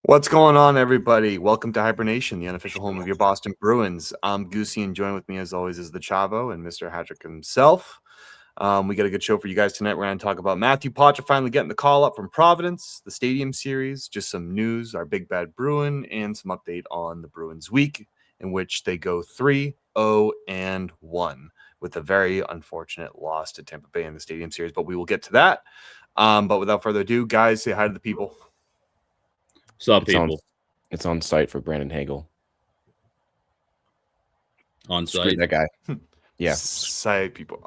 What's going on, everybody? Welcome to HiBruiNation, the unofficial home of your Boston Bruins. I'm Goosey, and joined with me, as always, is the Chavo and Mr. Hadrick himself. We got a good show for you guys tonight. We're going to talk about Matthew Poitras finally getting the call up from Providence, the Stadium Series, just some news, our big bad Bruin, and some update on the Bruins week, in which they go 3-0-1 with a very unfortunate loss to Tampa Bay in the Stadium Series. But we will get to that. But without further ado, guys, say hi to the people. What's up, people? It's on site for Brandon Hagel. On Screw site. that guy. Yeah. Site people.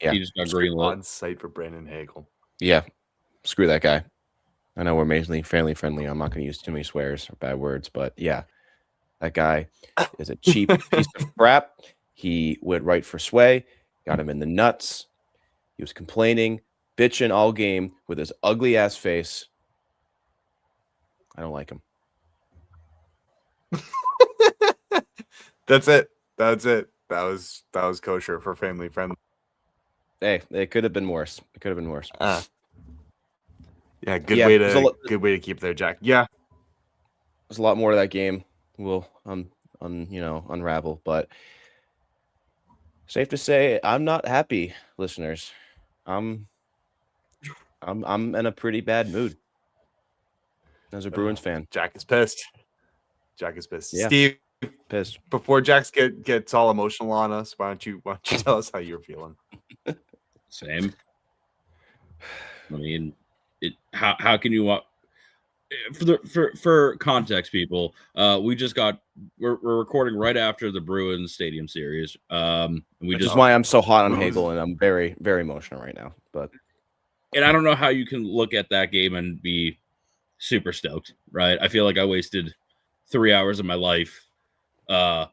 Yeah. He just got greenlit. On site for Brandon Hagel. Yeah. Screw that guy. I know we're mainly family friendly. I'm not going to use too many swears or bad words, but yeah, that guy is a cheap piece of crap. He went right for Sway, got him in the nuts. He was complaining, bitching all game with his ugly ass face. I don't like him. That's it. That was kosher for family friendly. Hey, it could have been worse. Yeah, good way to keep there, Jack. Yeah. There's a lot more to that game. We'll unravel, but safe to say I'm not happy, listeners. I'm in a pretty bad mood as a Bruins fan. Jack is pissed. Yeah. Steve, pissed. Before Jack gets all emotional on us, why don't you tell us how you're feeling? Same. I mean, how can you for context, people? We're recording right after the Bruins Stadium Series. Which is why I'm so hot on Hagel, and I'm very, very emotional right now. And I don't know how you can look at that game and be super stoked, right? I feel like I wasted 3 hours of my life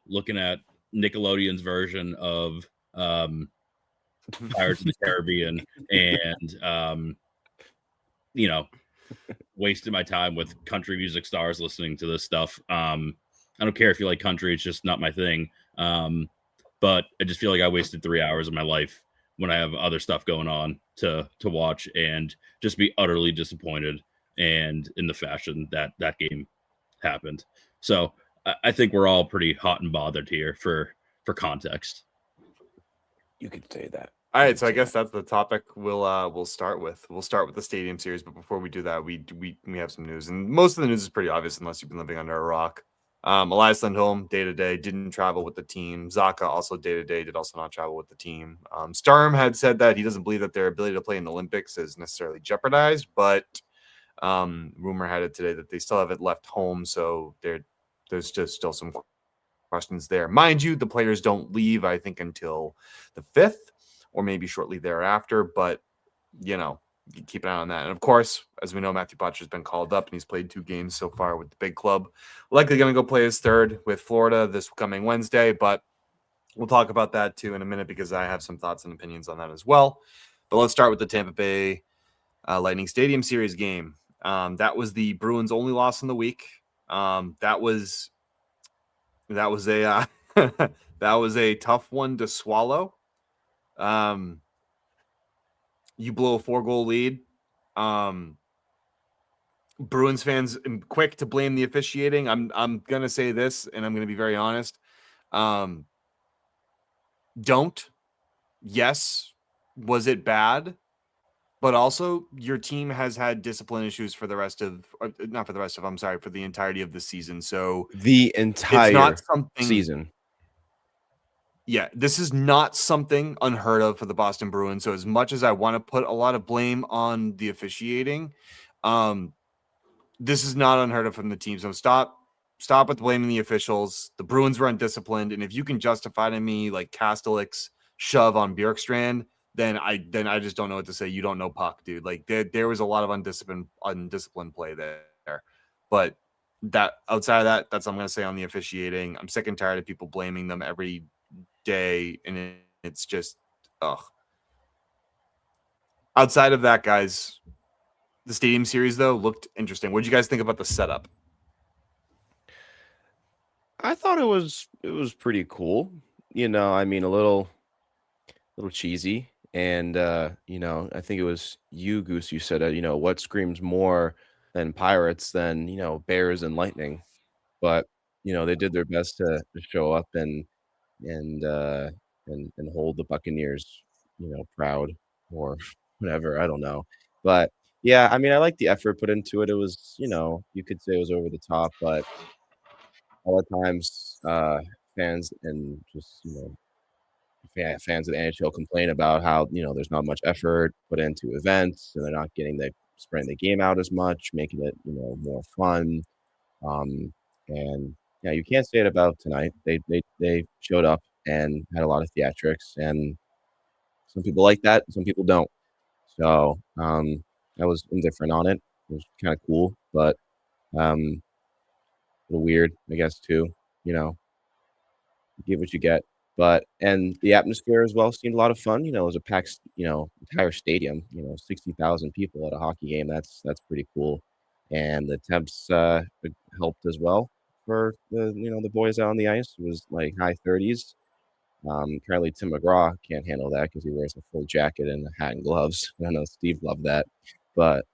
looking at Nickelodeon's version of Pirates of the Caribbean and wasted my time with country music stars listening to this stuff. I don't care if you like country, it's just not my thing. But I just feel like I wasted 3 hours of my life when I have other stuff going on to watch, and just be utterly disappointed and in the fashion that game happened. So I think we're all pretty hot and bothered here for context. You could say that. All right, so I guess that's the topic we'll start with. We'll start with the Stadium Series, but before we do that, we have some news, and most of the news is pretty obvious unless you've been living under a rock. Elias Lindholm, day-to-day, didn't travel with the team. Zaka, also day-to-day, did also not travel with the team. Sturm had said that he doesn't believe that their ability to play in the Olympics is necessarily jeopardized, but rumor had it today that they still haven't left home, so there's just still some questions there. Mind you, the players don't leave, I think, until the 5th, or maybe shortly thereafter, but, you keep an eye on that. And, of course, as we know, Matthew Poitras has been called up, and he's played 2 games so far with the big club. Likely going to go play his 3rd with Florida this coming Wednesday, but we'll talk about that, too, in a minute, because I have some thoughts and opinions on that as well. But let's start with the Tampa Bay Lightning Stadium Series game. That was the Bruins' only loss in the week. That was a that was a tough one to swallow. You blow a 4-goal lead. Bruins fans quick to blame the officiating. I'm gonna say this, and I'm gonna be very honest. Don't. Yes, was it bad? But also, your team has had discipline issues for the entirety of the season. So the entire season. Yeah, this is not something unheard of for the Boston Bruins. So as much as I want to put a lot of blame on the officiating, this is not unheard of from the team. So stop with blaming the officials. The Bruins were undisciplined, and if you can justify to me like Kastelik's shove on Bjorkstrand, then I just don't know what to say. You don't know puck, dude. Like there was a lot of undisciplined play there. But that outside of that, that's what I'm gonna say on the officiating. I'm sick and tired of people blaming them every day, and it's just outside of that, guys, the Stadium Series though looked interesting. What did you guys think about the setup? I thought it was pretty cool. I mean, a little cheesy, and I think it was you, Goose, you said what screams more than Pirates than Bears and Lightning, but they did their best to show up and hold the Buccaneers proud or whatever. I don't know, but yeah, I mean, I like the effort put into it. It was you could say it was over the top, but a lot of times fans and just fans of the NHL complain about how there's not much effort put into events and they're not getting the spreading the game out as much, making it more fun. And yeah, you can't say it about tonight. They showed up and had a lot of theatrics, and some people like that, some people don't. So I was indifferent on it. It was kind of cool, but a little weird, I guess, too. You get what you get. But and the atmosphere as well seemed a lot of fun. It was a packed, entire stadium. 60,000 people at a hockey game. That's pretty cool. And the temps helped as well for the boys out on the ice. It was like high 30s. Apparently Tim McGraw can't handle that because he wears a full jacket and a hat and gloves. I know Steve loved that, but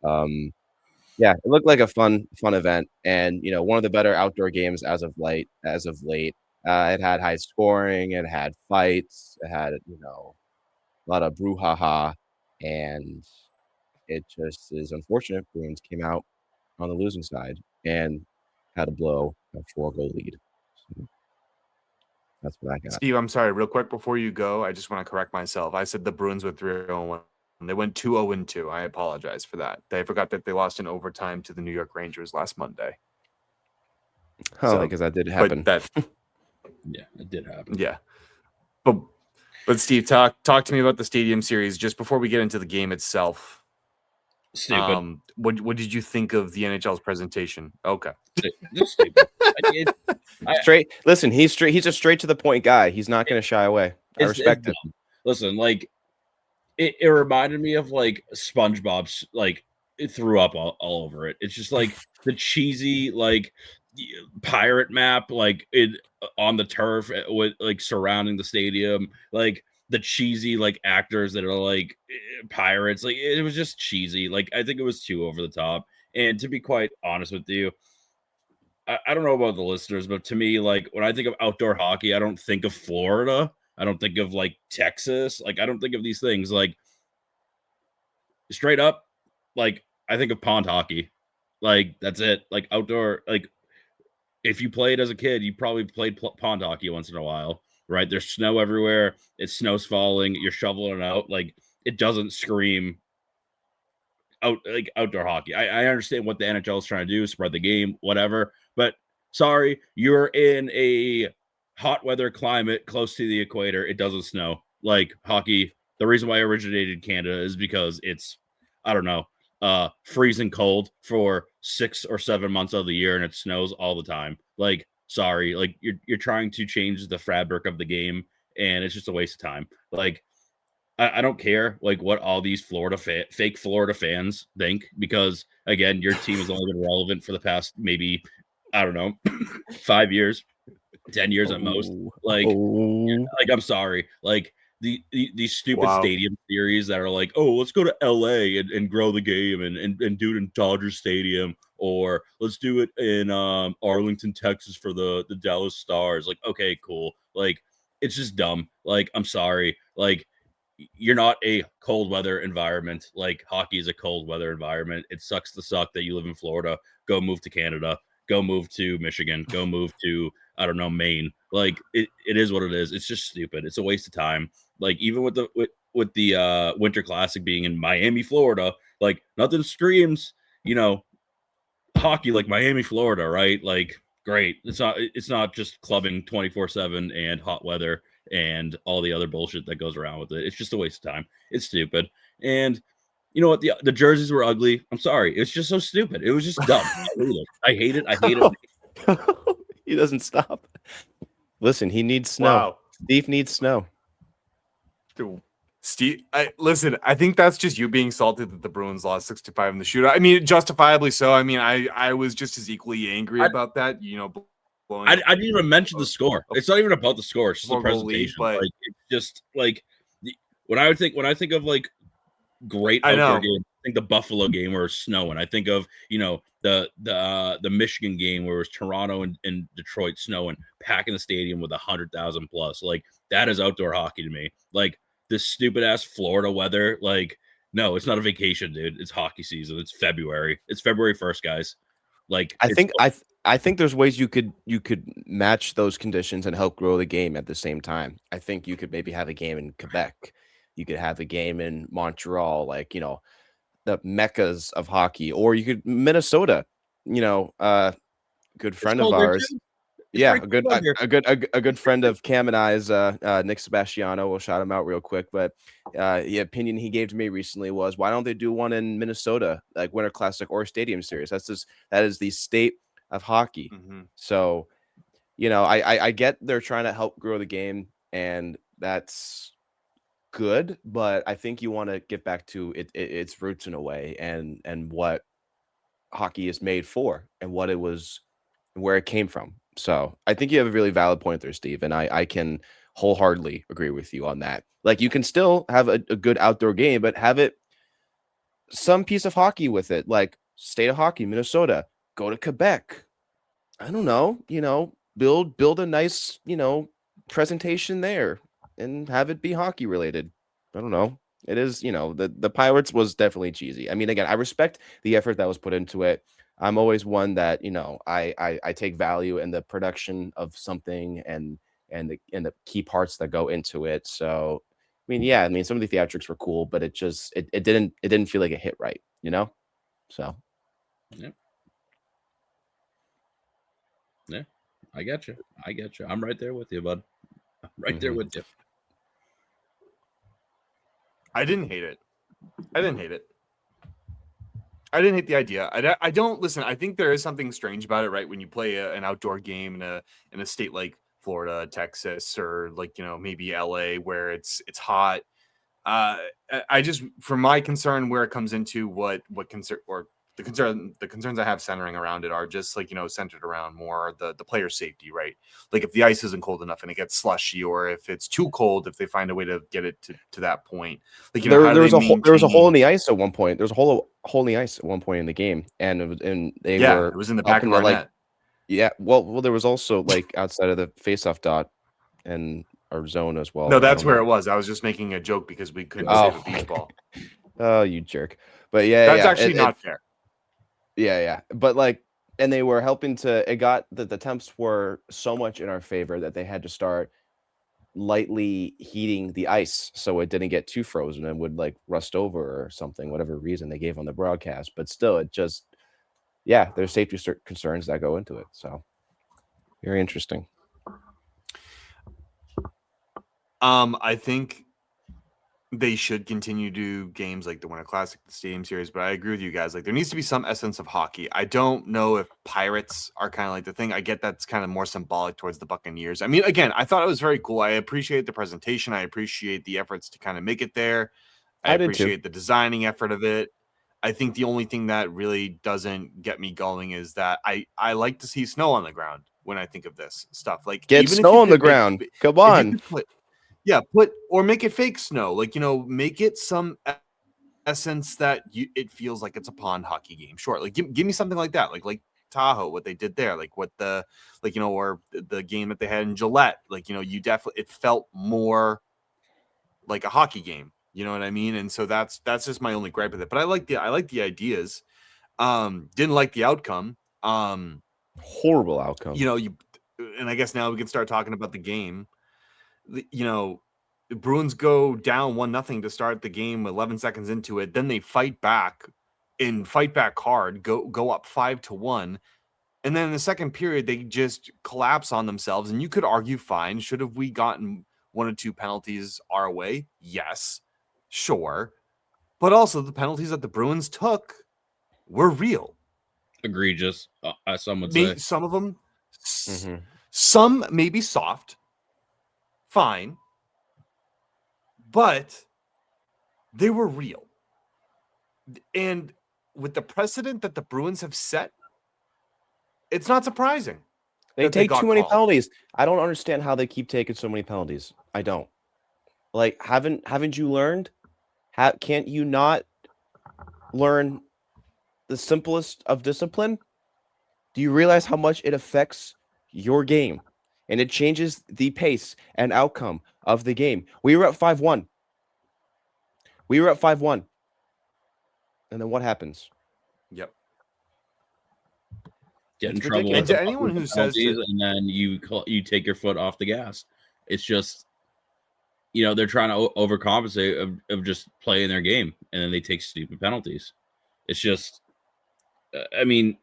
yeah, it looked like a fun event, and one of the better outdoor games as of late. It had high scoring, it had fights, it had a lot of brouhaha, and it just is unfortunate. Bruins came out on the losing side and had to blow a 4-goal lead. So that's what I got. Steve, I'm sorry, real quick before you go, I just want to correct myself. I said the Bruins went 3-0-1. They went 2-0-2. I apologize for that. I forgot that they lost in overtime to the New York Rangers last Monday. Oh, because that did happen. Yeah, it did happen. Yeah, but Steve, talk to me about the Stadium Series just before we get into the game itself. Stupid. What did you think of the NHL's presentation? Okay, Just stupid. Straight. Listen, he's straight. He's a straight to the point guy. He's not going to shy away. I respect it. Listen, like it reminded me of like SpongeBob's. Like it threw up all over it. It's just like the cheesy like pirate map, like it on the turf with like surrounding the stadium, like the cheesy like actors that are like pirates. Like it was just cheesy. Like I think it was too over the top. And to be quite honest with you, I don't know about the listeners, but to me, like when I think of outdoor hockey, I don't think of Florida. I don't think of like Texas. Like I don't think of these things. Like straight up, like I think of pond hockey. Like that's it. Like outdoor. Like if you played as a kid, you probably played pond hockey once in a while, right? There's snow everywhere. It's snow's falling. You're shoveling it out. Like it doesn't scream outdoor hockey. I understand what the NHL is trying to do, spread the game, whatever. But sorry, you're in a hot weather climate close to the equator. It doesn't snow. Like hockey, the reason why I originated in Canada is because it's, I don't know, freezing cold for 6 or 7 months of the year, and it snows all the time. Like, sorry, like you're trying to change the fabric of the game, and it's just a waste of time. Like, I don't care like what all these fake Florida fans think, because again, your team has only been relevant for the past maybe, I don't know, 5 years, 10 years at most. Like I'm sorry, like these stupid stadium series that are like, oh, let's go to LA and grow the game and do it in Dodger Stadium, or let's do it in Arlington, Texas for the Dallas Stars. Like, okay, cool. Like, it's just dumb. Like, I'm sorry. Like, you're not a cold weather environment. Like hockey is a cold weather environment. It sucks to suck that you live in Florida. Go move to Canada. Go move to Michigan. Go move to, I don't know, Maine. Like it is what it is. It's just stupid. It's a waste of time. Like even with the Winter Classic being in Miami, Florida, like nothing screams, hockey like Miami, Florida, right? Like great. It's not just clubbing 24/7 and hot weather and all the other bullshit that goes around with it. It's just a waste of time. It's stupid. And you know what? The jerseys were ugly. I'm sorry. It's just so stupid. It was just dumb. I hate it. He doesn't stop. Listen, he needs snow. Wow. Steve needs snow. Dude, Steve, I think that's just you being salty that the Bruins lost 6-5 in the shootout. I mean, justifiably so. I mean, I was just as equally angry about that, I didn't even mention the score. It's not even about the score. It's just the presentation. But like, it's just like when I think of like great outdoor games, think the Buffalo game where it's snowing. I think of, the Michigan game where it was Toronto and Detroit snowing, packing the stadium with 100,000 plus. Like, that is outdoor hockey to me. Like, this stupid ass Florida weather. Like, no, it's not a vacation, dude. It's hockey season. It's February. It's February 1st, guys. Like, I think there's ways you could match those conditions and help grow the game at the same time. I think you could maybe have a game in Quebec. You could have a game in Montreal, like, the meccas of hockey, or you could Minnesota, good friend of ours. Yeah, a good friend of Cam and I's, Nick Sebastiano. We'll shout him out real quick. But the opinion he gave to me recently was, why don't they do one in Minnesota, like Winter Classic or Stadium Series? That is the state of hockey. Mm-hmm. So, I get they're trying to help grow the game, and that's good. But I think you want to get back to its roots in a way, and what hockey is made for, and what it was, where it came from. So I think you have a really valid point there, Steve, and I can wholeheartedly agree with you on that. Like, you can still have a good outdoor game, but have it some piece of hockey with it, like state of hockey, Minnesota, go to Quebec. I don't know, build a nice, presentation there and have it be hockey related. I don't know. It is, the Pirates was definitely cheesy. I mean, again, I respect the effort that was put into it. I'm always one that, I take value in the production of something and the key parts that go into it. So, some of the theatrics were cool, but it didn't feel like it hit right, So, yeah, I get you. I'm right there with you, bud. I'm right there with you. I didn't hate it. I didn't hate the idea. I don't listen. I think there is something strange about it, right? When you play an outdoor game in a state like Florida, Texas, or like, maybe LA, where it's hot. I just, for my concern, where it comes into what concern, or the concerns I have centering around it are just like, centered around more the player safety, right? Like, if the ice isn't cold enough and it gets slushy, or if it's too cold, if they find a way to get it to that point, like, there was a hole in the ice at one point. There was a hole in the ice at one point in the game, and it was in the back of our net. Yeah, well, there was also like outside of the faceoff dot and our zone as well. No, that's where it was. I was just making a joke because we couldn't save a beach ball. Oh, you jerk! But yeah, that's actually not fair. Yeah. But like, and they were helping to. It got the temps were so much in our favor that they had to start lightly heating the ice so it didn't get too frozen and would like rust over or something, whatever reason they gave on the broadcast. But still, it just, there's safety concerns that go into it. So very interesting. I think they should continue to do games like the Winter Classic, the Stadium Series, but I agree with you guys. Like, there needs to be some essence of hockey. I don't know if Pirates are kind of like the thing. I get that's kind of more symbolic towards the Buccaneers. I mean, again, I thought it was very cool. I appreciate the presentation. I appreciate the efforts to kind of make it there. I appreciate the designing effort of it. I think the only thing that really doesn't get me going is that I like to see snow on the ground when I think of this stuff. Like, get snow on the ground. Come on. Or make it fake snow, like, make it some essence that it feels like it's a pond hockey game. Sure, like give me something like that, like Tahoe, what they did there, like what the or the game that they had in Gillette, like, you definitely, it felt more like a hockey game. You know what I mean? And so that's just my only gripe with it. But I like the ideas. Didn't like the outcome. Horrible outcome. And I guess now we can start talking about the game. The Bruins go down 1-0 to start the game, 11 seconds into it. Then they fight back hard, go up 5-1. And then in the second period, they just collapse on themselves. And you could argue, fine, should have we gotten 1 or 2 penalties our way? Yes, sure. But also the penalties that the Bruins took were real. Egregious, some would say. Some of them, some maybe soft. Fine, but they were real. And with the precedent that the Bruins have set, it's not surprising. They take too many penalties. I don't understand how they keep taking so many penalties. I don't. Like, haven't you learned? Can't you not learn the simplest of discipline? Do you realize how much it affects your game? And it changes the pace and outcome of the game. We were at 5-1. And then what happens? Yep. Get in It's trouble ridiculous. with And to anyone who says penalties, to- and then you take your foot off the gas. It's just, they're trying to overcompensate of just playing their game, and then they take stupid penalties. It's just, I mean,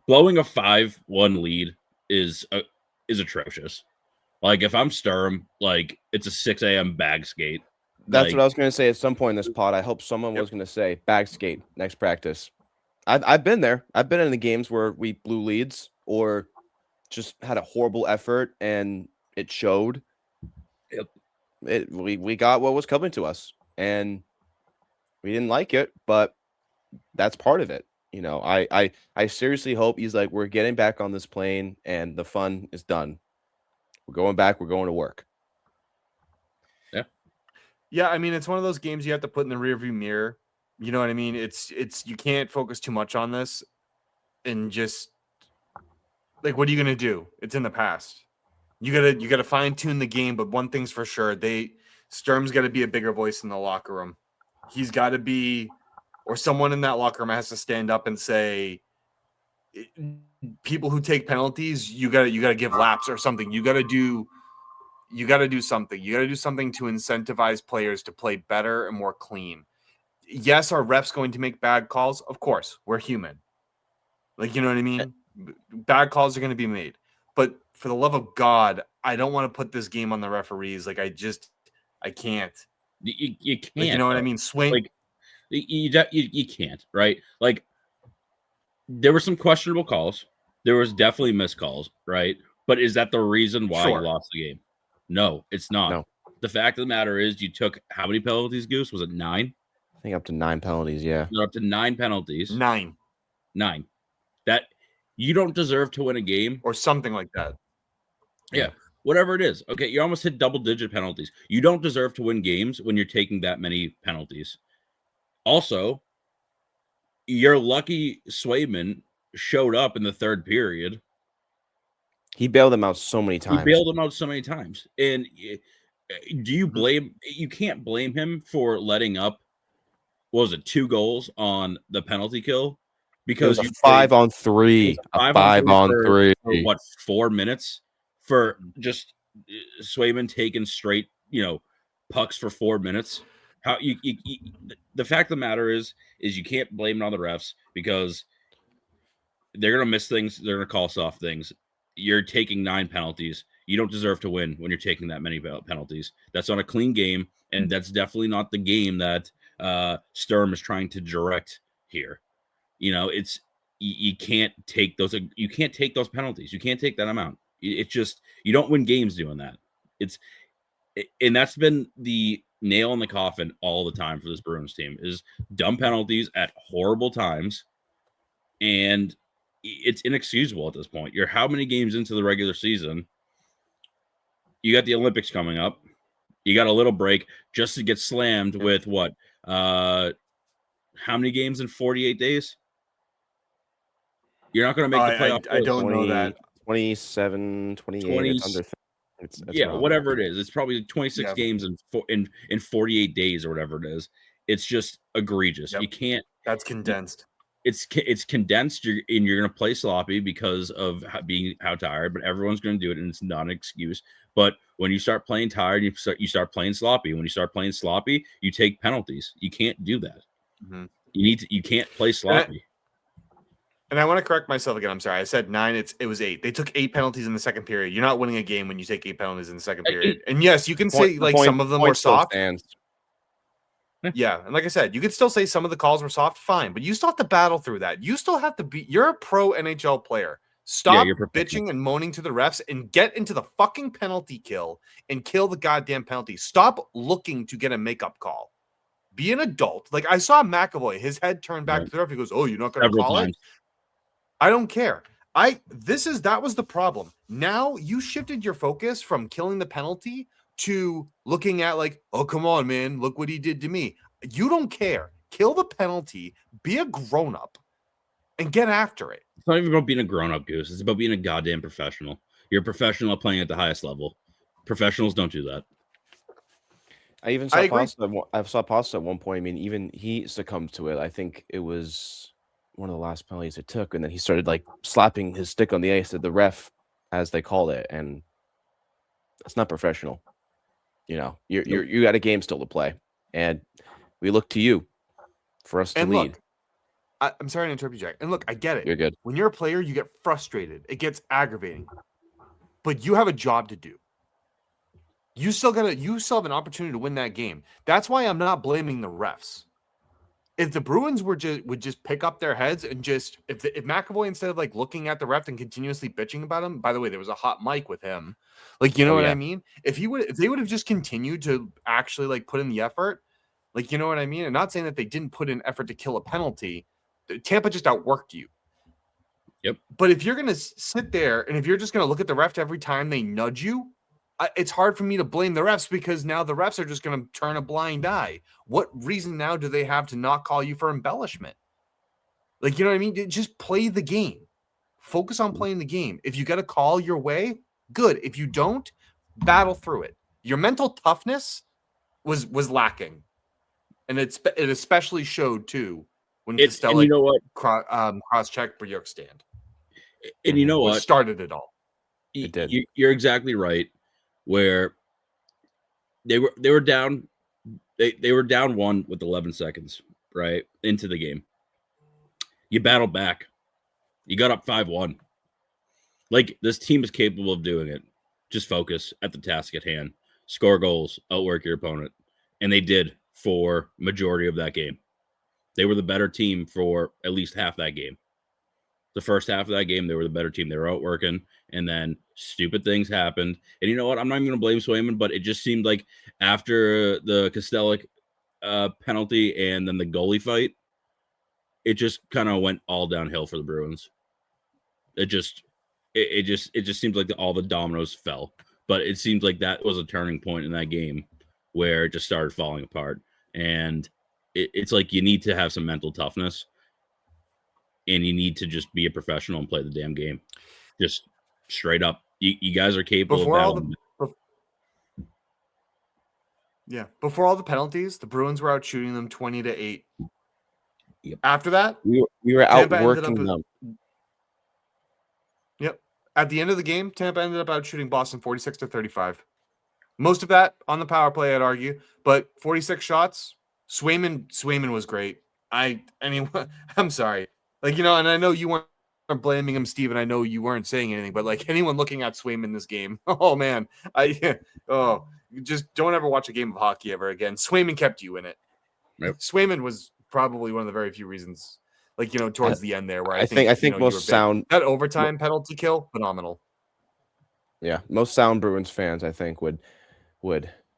blowing a 5-1 lead is atrocious. Like, if I'm Sturm, like, it's a 6 a.m. bag skate. That's what I was going to say at some point in this pod. I hope someone was going to say bag skate next practice. I've been there. I've been in the games where we blew leads or just had a horrible effort and it showed. Yep. We got what was coming to us and we didn't like it, but that's part of it. I seriously hope he's like, we're getting back on this plane and the fun is done. We're going back. We're going to work. Yeah, I mean, it's one of those games you have to put in the rearview mirror. You know what I mean? It's you can't focus too much on this and just like, what are you gonna do? It's in the past. You gotta fine tune the game, but one thing's for sure: Sturm's got to be a bigger voice in the locker room. He's got to be, or someone in that locker room has to stand up and say, people who take penalties, you gotta give laps or something. You gotta do something. You got to do something to incentivize players to play better and more clean. Yes, are refs going to make bad calls? Of course, we're human. Like, you know what I mean? Bad calls are going to be made. But for the love of God, I don't want to put this game on the referees. Like, I can't. You can't. Like, you know what I mean? Swing. Like, you can't, right? Like, there were some questionable calls. There was definitely missed calls, right? But is that the reason why you lost the game? No, it's not. No. The fact of the matter is, you took how many penalties, Goose? Was it 9? I think up to 9 penalties, yeah. You're up to 9 penalties. 9. That you don't deserve to win a game. Or something like that. Yeah, whatever it is. Okay, you almost hit double-digit penalties. You don't deserve to win games when you're taking that many penalties. Also, you're lucky Swayman showed up in the third period. He bailed them out so many times. And do you blame – you can't blame him for letting up, what was it, 2 goals on the penalty kill? Because it was a 5-on-3. A 5-on-3. For what, 4 minutes? For just Swayman taking straight, pucks for 4 minutes. How you the fact of the matter is you can't blame it on the refs because they're gonna miss things, they're gonna call soft things. You're taking 9 penalties. You don't deserve to win when you're taking that many penalties. That's not a clean game, and that's definitely not the game that Sturm is trying to direct here. It's you can't take those. You can't take those penalties. You can't take that amount. It's just you don't win games doing that. And that's been the nail in the coffin all the time for this Bruins team is dumb penalties at horrible times, and it's inexcusable at this point. You're how many games into the regular season? You got the Olympics coming up. You got a little break just to get slammed with what? How many games in 48 days? You're not going to make the playoff. I don't know that. 27, 28. It's under. It's whatever it is. It's probably 26 games in 48 days or whatever it is. It's just egregious. Yep. You can't. That's condensed. It's condensed. You're going to play sloppy because of being how tired, but everyone's going to do it, and it's not an excuse. But when you start playing tired, you start playing sloppy. When you start playing sloppy, you take penalties. You can't do that. Mm-hmm. You can't play sloppy. And I want to correct myself again. I'm sorry. I said 9. It was 8. They took 8 penalties in the second period. You're not winning a game when you take 8 penalties in the second period. And yes, you can say some of them were soft. Yeah, and like I said, you could still say some of the calls were soft. Fine, but you still have to battle through that. You still have to be. You're a pro NHL player. Stop bitching and moaning to the refs and get into the fucking penalty kill and kill the goddamn penalty. Stop looking to get a makeup call. Be an adult. Like I saw McAvoy, his head turned back to the ref. He goes, "Oh, you're not going to call it." I don't care. That was the problem. Now you shifted your focus from killing the penalty to looking at like, oh, come on, man, look what he did to me. You don't care. kill the penalty, be a grown up, and get after it. It's not even about being a grown-up, Goose. It's about being a goddamn professional. You're a professional playing at the highest level. Professionals don't do that. I even saw Pasta. I saw Pasta at one point. I mean, even he succumbed to it. I think it was one of the last penalties it took, and then he started like slapping his stick on the ice at the ref, as they called it, and that's not professional. You know, you got a game still to play, and we look to you for us to lead. Look, I'm sorry to interrupt you, Jack. And look, I get it. You're good. When you're a player, you get frustrated. It gets aggravating. But you have a job to do. You still have an opportunity to win that game. That's why I'm not blaming the refs. If the Bruins would just pick up their heads and just if McAvoy, instead of like looking at the ref and continuously bitching about him, by the way, there was a hot mic with him. Like, you know what I mean? If they would have just continued to actually like put in the effort, like, you know what I mean? I'm not saying that they didn't put in effort to kill a penalty. Tampa just outworked you. Yep. But if you're going to sit there and if you're just going to look at the ref every time they nudge you, it's hard for me to blame the refs because now the refs are just going to turn a blind eye. What reason now do they have to not call you for embellishment? Like, you know what I mean? Just play the game. Focus on playing the game. If you got to call your way, good. If you don't, battle through it. Your mental toughness was lacking. And it especially showed, too, when Costello you know what? cross-checked Bjorkstrand. And you know what? Started it all. It did. You're exactly right. Where they were down, they were down 1 with 11 seconds, right, into the game. You battled back. You got up 5-1. Like, this team is capable of doing it. Just focus at the task at hand. Score goals. Outwork your opponent. And they did for majority of that game. They were the better team for at least half that game. The first half of that game, they were the better team. They were outworking, and then stupid things happened. And you know what? I'm not even going to blame Swayman, but it just seemed like after the Costello penalty and then the goalie fight, it just kind of went all downhill for the Bruins. It just seems like all the dominoes fell. But it seems like that was a turning point in that game where it just started falling apart. And it's like you need to have some mental toughness. And you need to just be a professional and play the damn game. Just straight up. You guys are capable of battling. Before all the penalties, the Bruins were out shooting them 20-8. Yep. After that, we were outworking them. Yep. At the end of the game, Tampa ended up out shooting Boston 46-35. Most of that on the power play, I'd argue, but 46 shots. Swayman was great. I'm sorry. Like, you know, and I know you weren't blaming him, Steve, and I know you weren't saying anything, but like anyone looking at Swayman this game, oh man, just don't ever watch a game of hockey ever again. Swayman kept you in it. Yep. Swayman was probably one of the very few reasons, like, you know, towards the end there, where I think most sound that overtime penalty kill, phenomenal. Yeah, most sound Bruins fans, I think, would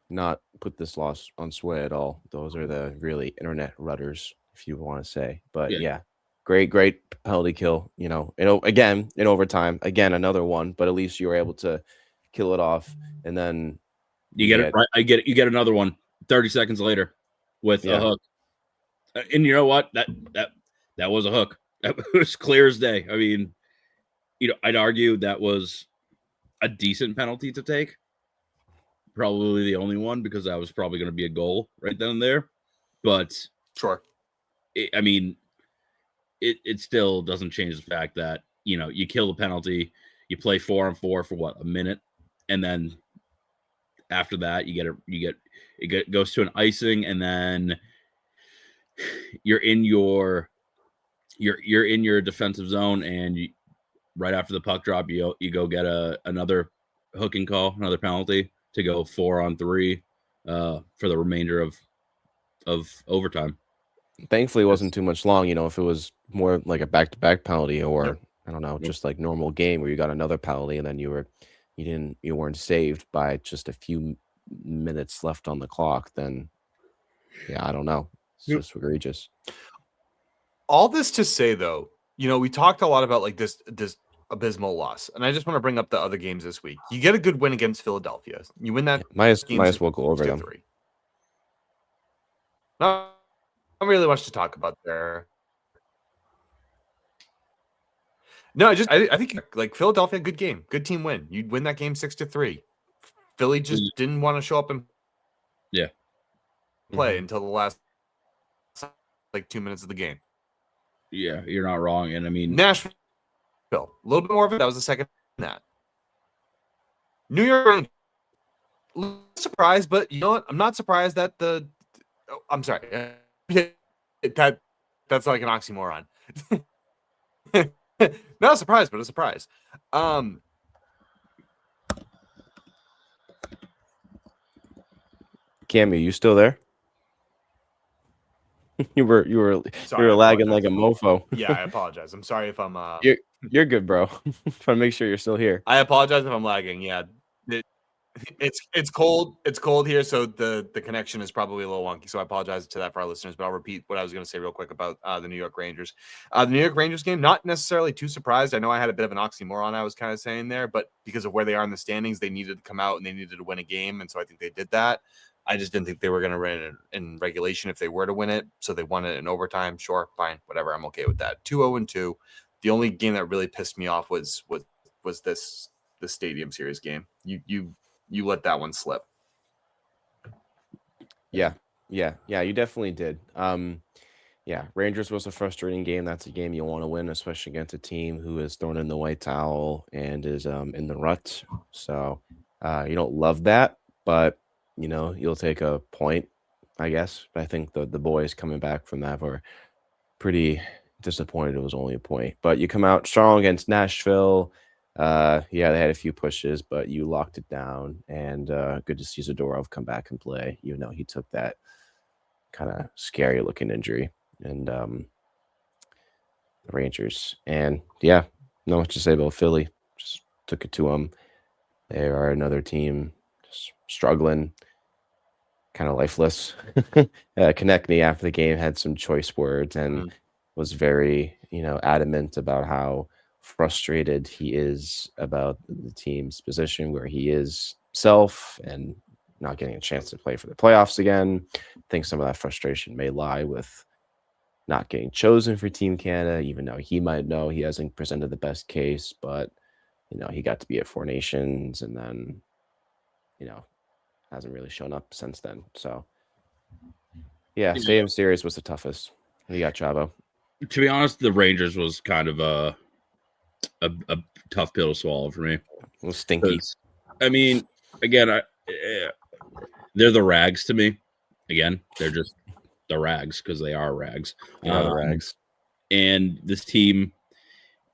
not put this loss on Sway at all. Those are the really internet rudders, if you want to say. But yeah. Great penalty kill, you know, again, in overtime, again, another one, but at least you were able to kill it off. And then you get it right. You get another one 30 seconds later with a hook. And you know what? That was a hook. That was clear as day. I mean, you know, I'd argue that was a decent penalty to take. Probably the only one, because that was probably going to be a goal right then and there. But sure. It still doesn't change the fact that, you know, you kill the penalty, you play 4-on-4 for what, a minute, and then after that it goes to an icing, and then you're in your defensive zone, and right after the puck drop, you go get another hooking call, another penalty to go 4-on-3 for the remainder of overtime. Thankfully, it wasn't too much long. You know, if it was more like a back-to-back penalty, or I don't know, just like normal game where you got another penalty and then you weren't saved by just a few minutes left on the clock, then yeah, I don't know. It's just egregious. All this to say, though, you know, we talked a lot about like this abysmal loss, and I just want to bring up the other games this week. You get a good win against Philadelphia. You win that. Might as well go over them. Not really much to talk about there. No, I think like Philadelphia, good game, good team win. You'd win that game 6-3. Philly just didn't want to show up and play until the last like 2 minutes of the game. Yeah, you're not wrong. And I mean, Nashville, a little bit more of it. That was the second that. New York, surprised, but you know what? I'm not surprised that I'm sorry. That's like an oxymoron. Not a surprise, but a surprise. Cammy, you still there? you were lagging like a mofo. Yeah, I apologize. I'm sorry if I'm You're good, bro. Trying to make sure you're still here. I apologize if I'm lagging. Yeah. It's cold. It's cold here, so the connection is probably a little wonky. So I apologize to that for our listeners, but I'll repeat what I was going to say real quick about the New York Rangers. The New York Rangers game, not necessarily too surprised. I know I had a bit of an oxymoron I was kind of saying there, but because of where they are in the standings, they needed to come out and they needed to win a game, and so I think they did that. I just didn't think they were going to win it in regulation if they were to win it. So they won it in overtime. Sure, fine, whatever. I'm okay with that. 2-0-2. The only game that really pissed me off was this Stadium Series game. You let that one slip. Yeah, you definitely did. Yeah, Rangers was a frustrating game. That's a game you want to win, especially against a team who is thrown in the white towel and is in the rut. So you don't love that, but you know, you'll take a point, I guess. But I think the boys coming back from that were pretty disappointed it was only a point. But you come out strong against Nashville. Yeah, they had a few pushes, but you locked it down. And good to see Zadorov come back and play. You know, he took that kind of scary looking injury. And the Rangers. And yeah, not much to say about Philly. Just took it to them. They are another team just struggling, kind of lifeless. Konechny after the game had some choice words and was very, adamant about how frustrated he is about the team's position where he is self and not getting a chance to play for the playoffs again. I think some of that frustration may lie with not getting chosen for Team Canada, even though he might know he hasn't presented the best case, but he got to be at Four Nations and then, hasn't really shown up since then. So yeah, Stadium Series was the toughest. What do you got, Chavo? To be honest, the Rangers was kind of a tough pill to swallow for me. It was stinky. I mean, again, they're the Rags to me. Again, they're just the Rags because they are Rags. They are the Rags. And this team,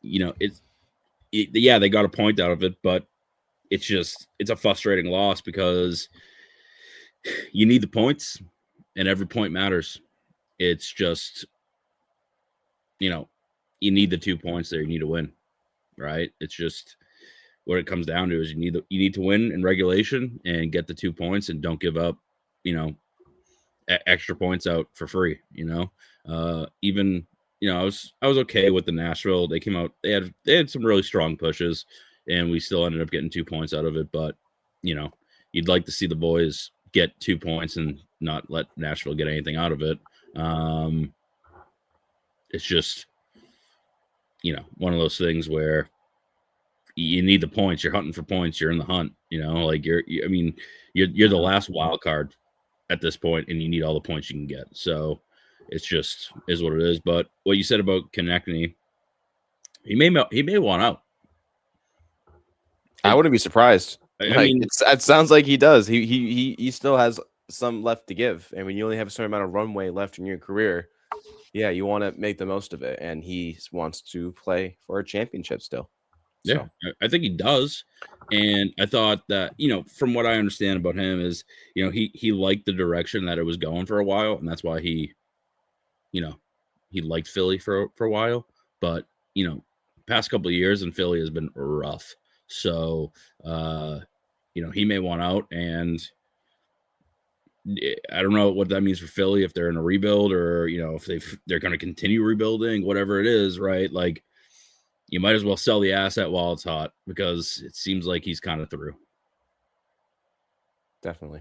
they got a point out of it, but it's a frustrating loss because you need the points and every point matters. It's just, you need the 2 points there. You need to win, right? It's just what it comes down to is you need to win in regulation and get the 2 points and don't give up, extra points out for free. Even I was okay with the Nashville. They came out. They had some really strong pushes, and we still ended up getting 2 points out of it. But you'd like to see the boys get 2 points and not let Nashville get anything out of it. It's just one of those things where you need the points. You're hunting for points. You're in the hunt. Like you're the last wild card at this point, and you need all the points you can get. So it's just is what it is. But what you said about Konechny, he may want out. I wouldn't be surprised. I mean, it sounds like he does. He still has some left to give. I mean, you only have a certain amount of runway left in your career. Yeah, you want to make the most of it, and he wants to play for a championship still. Yeah, so. I think he does. And I thought that, from what I understand about him is, he liked the direction that it was going for a while. And that's why he liked Philly for a while. But, past couple of years in Philly has been rough. So, he may want out. And I don't know what that means for Philly, if they're in a rebuild or, if they're going to continue rebuilding, whatever it is, right? Like, you might as well sell the asset while it's hot because it seems like he's kind of through. Definitely.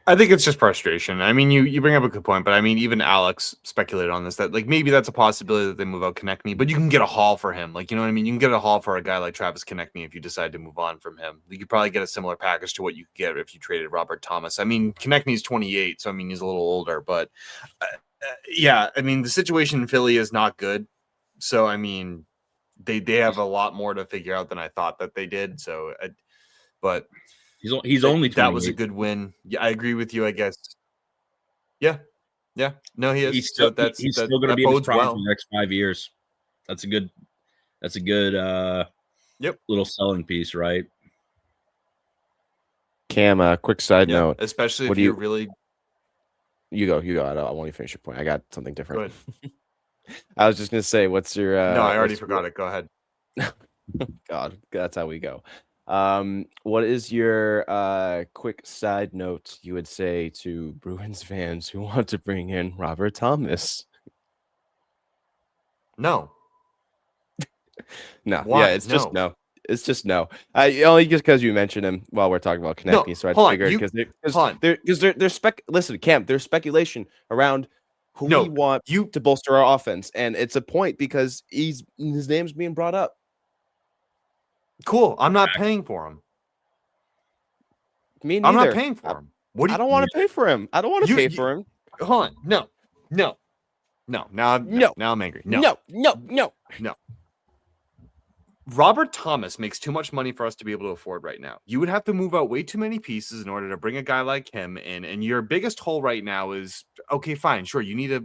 I think it's just frustration. I mean, you bring up a good point, but I mean, even Alex speculated on this that like maybe that's a possibility that they move out Konechny, but you can get a haul for him. Like, you know what I mean? You can get a haul for a guy like Travis Konechny if you decide to move on from him. You could probably get a similar package to what you could get if you traded Robert Thomas. I mean, Konechny's 28, so I mean, he's a little older, but yeah, I mean, the situation in Philly is not good. So I mean, they have a lot more to figure out than I thought that they did. So, but. He's only 28. That was a good win. Yeah, I agree with you, I guess. Yeah. No, he is. He's still, he's still going to be in his prime for the next 5 years. That's a good little selling piece, right? Cam, quick side note. Especially if you're really You go. I want you to finish your point. I got something different. I was just gonna say, what's your No, I already forgot it. Go ahead. God, that's how we go. What is your quick side note you would say to Bruins fans who want to bring in Robert Thomas? No. No. Why? Yeah, it's just no. It's just no. Only just because you mentioned him while we're talking about Konechny, so I figured listen, Cam, there's speculation around who we want to bolster our offense, and it's a point because his name's being brought up. Cool. I'm not paying for him. Me neither. I'm not paying for him. I don't want to pay for him. I don't want to pay for him. Hold on. No. Now I'm angry. No. Robert Thomas makes too much money for us to be able to afford right now. You would have to move out way too many pieces in order to bring a guy like him in. And your biggest hole right now is, okay, fine, sure, you need a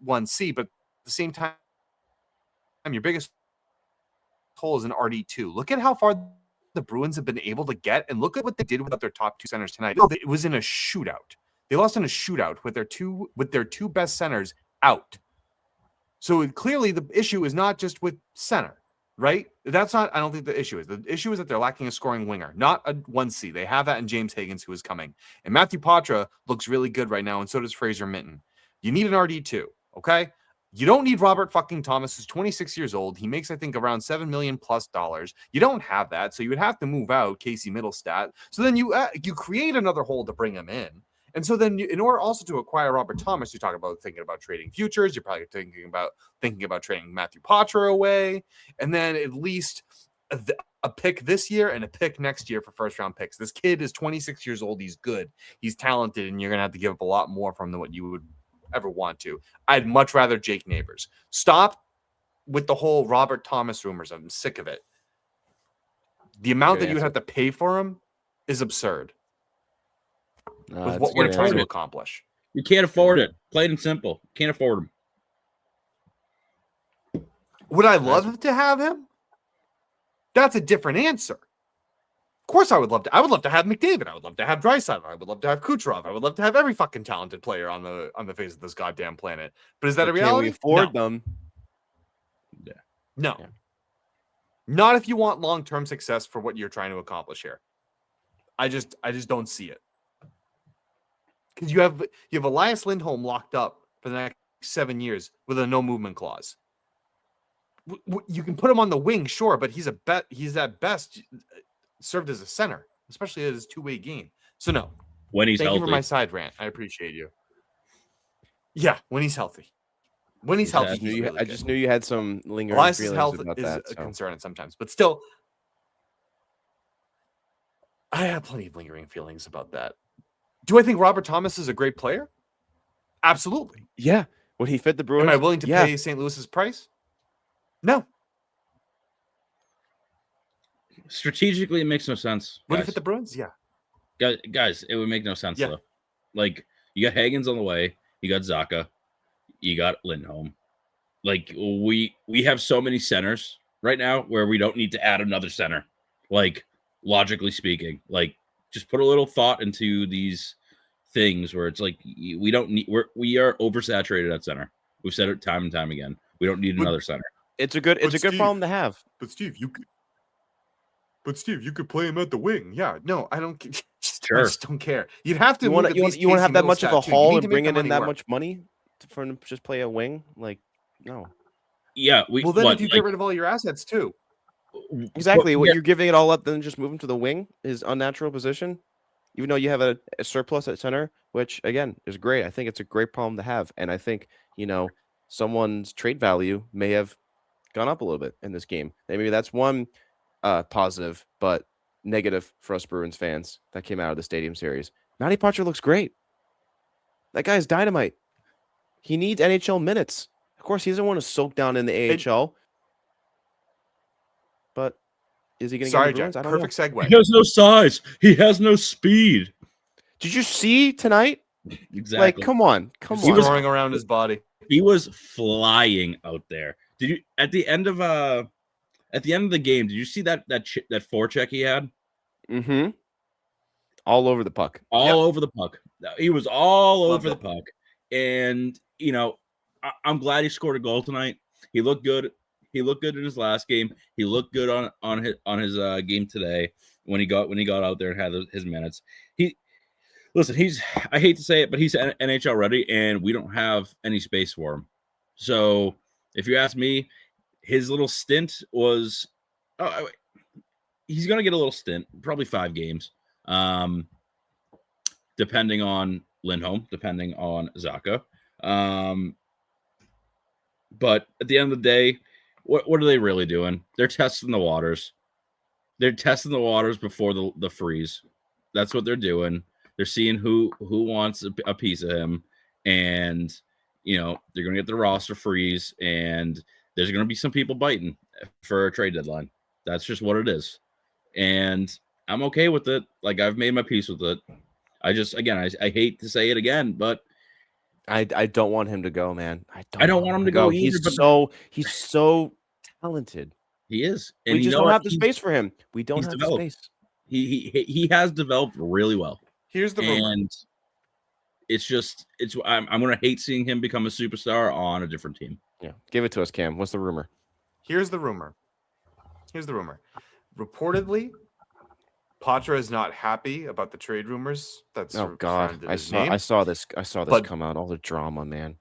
1C, but at the same time, your biggest hole is an RD2. Look at how far the Bruins have been able to get, and look at what they did without their top two centers tonight. It was in a shootout. They lost in a shootout with their two best centers out. So clearly the issue is not just with center, right? That's not, I don't think the issue is. The issue is that they're lacking a scoring winger, not a 1C. They have that in James Higgins, who is coming. And Matthew Poitras looks really good right now, and so does Fraser Minton. You need an RD2, okay? You don't need Robert fucking Thomas, who's 26 years old. He makes, I think, around $7 million plus. You don't have that, so you would have to move out Casey Middlestat. So then you create another hole to bring him in. And so then, in order also to acquire Robert Thomas, you talk about thinking about trading futures. You're probably thinking about trading Matthew Poitras away, and then at least a pick this year and a pick next year for first round picks. This kid is 26 years old. He's good. He's talented, and you're gonna have to give up a lot more from than what you would ever want to. I'd much rather Jake Neighbors. Stop with the whole Robert Thomas rumors. I'm sick of it. The amount that you would have to pay for him is absurd. With what we're trying to accomplish. You can't afford it. Plain and simple. Can't afford him. Would I love to have him? That's a different answer. Of course I would love to. I would love to have McDavid. I would love to have Draisaitl. I would love to have Kucherov. I would love to have every fucking talented player on the face of this goddamn planet. But is that a reality? Can we afford them? Yeah. No. Yeah. Not if you want long-term success for what you're trying to accomplish here. I just don't see it. Because you have Elias Lindholm locked up for the next 7 years with a no movement clause. You can put him on the wing, sure, but he's at best served as a center, especially at his two-way game. So no. When he's healthy. Thank you for my side rant. I appreciate you. Yeah, when he's healthy. When he's healthy, I just knew you had some lingering Elias's feelings health about is that. a concern sometimes, but still, I have plenty of lingering feelings about that. Do I think Robert Thomas is a great player? Absolutely. Yeah. Would he fit the Bruins? Am I willing to pay St. Louis's price? No. Strategically, it makes no sense. Would he fit the Bruins? Yeah. Guys, it would make no sense, though. Like, you got Higgins on the way. You got Zacha. You got Lindholm. Like, we have so many centers right now where we don't need to add another center. Like, logically speaking. Like, just put a little thought into these things where it's like we are oversaturated at center. We've said it time and time again. We don't need another center. It's a good problem to have. But Steve, you could play him at the wing. Yeah, no, I don't. I just don't care. You'd have to. You want to have that much of a haul and bring in that much money for him to just play a wing? Like, no. Yeah, if you get rid of all your assets too. Exactly. What you're giving it all up, then just move him to the wing, his unnatural position. even though you have a surplus at center, which again is great. I think it's a great problem to have, and I think someone's trade value may have gone up a little bit in this game. Maybe that's one positive, but negative for us Bruins fans that came out of the Stadium Series. Matty Poitras looks great. That guy is dynamite. He needs NHL minutes. Of course, he doesn't want to soak down in the AHL. But is he going to get the Bruins? Jack. I don't know. Perfect segue. He has no size. He has no speed. Did you see tonight? Exactly. Like, come on. He was throwing around his body. He was flying out there. Did you at the end of the game? Did you see that forecheck he had? Mm-hmm. All over the puck. All over the puck. He was all over the puck. And I'm glad he scored a goal tonight. He looked good. He looked good in his last game. He looked good on his game today when he got out there and had his minutes. I hate to say it, but he's NHL ready, and we don't have any space for him. So if you ask me, his little stint was, he's going to get a little stint, probably 5 games, depending on Lindholm, depending on Zacha. But at the end of the day, what are they really doing? They're testing the waters. They're testing the waters before the freeze. That's what they're doing. They're seeing who wants a piece of him, and they're going to get the roster freeze, and there's going to be some people biting for a trade deadline. That's just what it is, and I'm okay with it. Like, I've made my peace with it. I hate to say it again, but I don't want him to go, man. I don't want him to go either. He's so talented. He is. And we just don't have the space for him. We don't have the space. He has developed really well. Here's the rumor. And I'm going to hate seeing him become a superstar on a different team. Yeah. Give it to us, Cam. What's the rumor? Here's the rumor. Reportedly, Poitras is not happy about the trade rumors. That's God. I saw this come out. All the drama, man.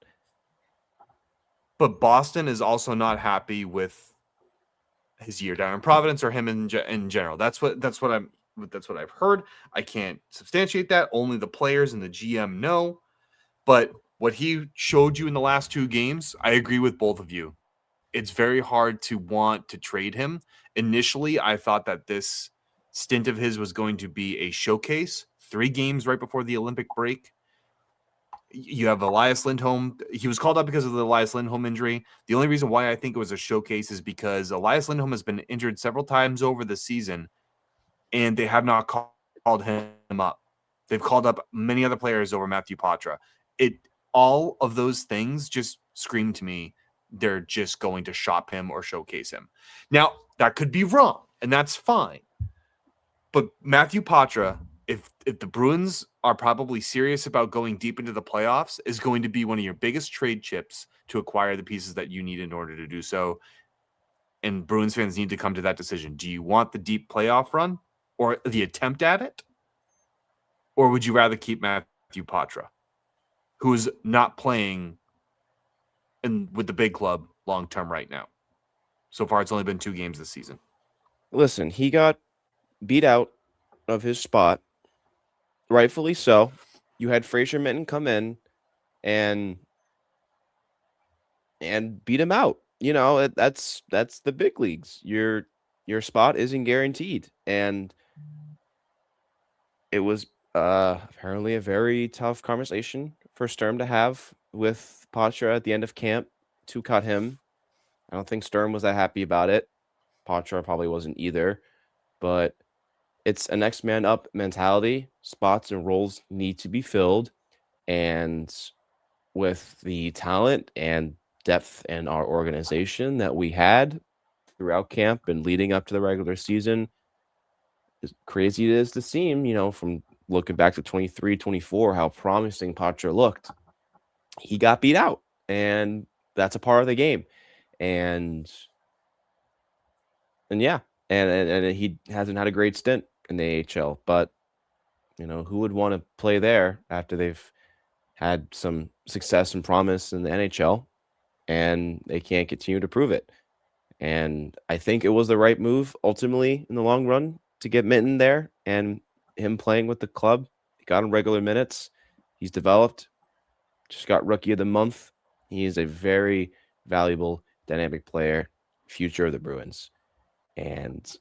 But Boston is also not happy with his year down in Providence or him in general. That's what I've heard. I can't substantiate that. Only the players and the GM know. But what he showed you in the last 2 games, I agree with both of you. It's very hard to want to trade him. Initially, I thought that this stint of his was going to be a showcase. 3 games right before the Olympic break. You have Elias Lindholm. He was called up because of the Elias Lindholm injury. The only reason why I think it was a showcase is because Elias Lindholm has been injured several times over the season, and they have not called him up. They've called up many other players over Matthew Poitras. All of those things just scream to me they're just going to shop him or showcase him. Now, that could be wrong, and that's fine. But Matthew Poitras, if the Bruins are probably serious about going deep into the playoffs, is going to be one of your biggest trade chips to acquire the pieces that you need in order to do so. And Bruins fans need to come to that decision. Do you want the deep playoff run or the attempt at it? Or would you rather keep Matthew Poitras, who is not playing with the big club long-term right now? So far, it's only been 2 games this season. Listen, he got beat out of his spot. Rightfully so. You had Fraser Minton come in and beat him out. That's the big leagues. Your spot isn't guaranteed, and it was apparently a very tough conversation for Sturm to have with Poitras at the end of camp to cut him. I don't think Sturm was that happy about it. Poitras probably wasn't either, but it's a next man up mentality. Spots and roles need to be filled, and with the talent and depth in our organization that we had throughout camp and leading up to the regular season, as crazy it is to seem, from looking back to 23-24, how promising Poitras looked, he got beat out, and that's a part of the game. And yeah, and he hasn't had a great stint in the AHL, but who would want to play there after they've had some success and promise in the NHL and they can't continue to prove it? And I think it was the right move ultimately in the long run to get Minton there. And him playing with the club. He got him regular minutes. He's developed. Just got Rookie of the Month. He is a very valuable, dynamic player, future of the Bruins. And